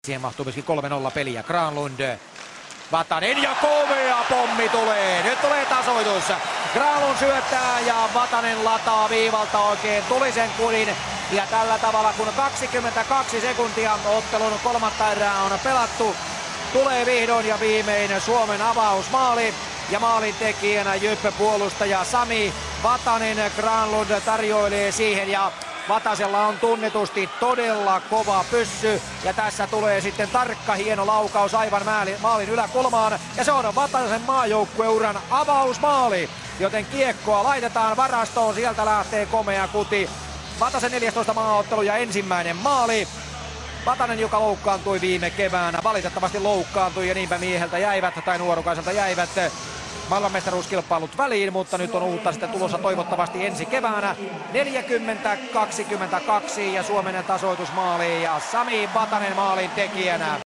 Siihen mahtuu myöskin 3-0 peliä. Granlund, Vatanen ja komea pommi tulee. Nyt tulee tasoitus. Granlund syöttää ja Vatanen lataa viivalta oikein tulisen kurin. Ja tällä tavalla kun 22 sekuntia ottelun kolmatta erää on pelattu, tulee vihdoin ja viimein Suomen avausmaali. Ja maalin tekijänä Jyppe-puolustaja Sami Vatanen. Granlund tarjoilee siihen ja Vatasella on tunnetusti todella kova pyssy ja tässä tulee sitten tarkka hieno laukaus aivan maalin yläkulmaan ja se on Vatasen maajoukkueuran avausmaali, joten kiekkoa laitetaan varastoon, sieltä lähtee komea kuti. Vatasen 14 maaottelu ja ensimmäinen maali. Vatanen, joka loukkaantui viime keväänä, valitettavasti loukkaantui ja niinpä mieheltä jäivät tai nuorukaiselta jäivät maailmanmestaruuskilpailut väliin, mutta nyt on uutta sitten tulossa toivottavasti ensi keväänä. 40-22 ja Suomen tasoitusmaali ja Sami Vatanen maalin tekijänä.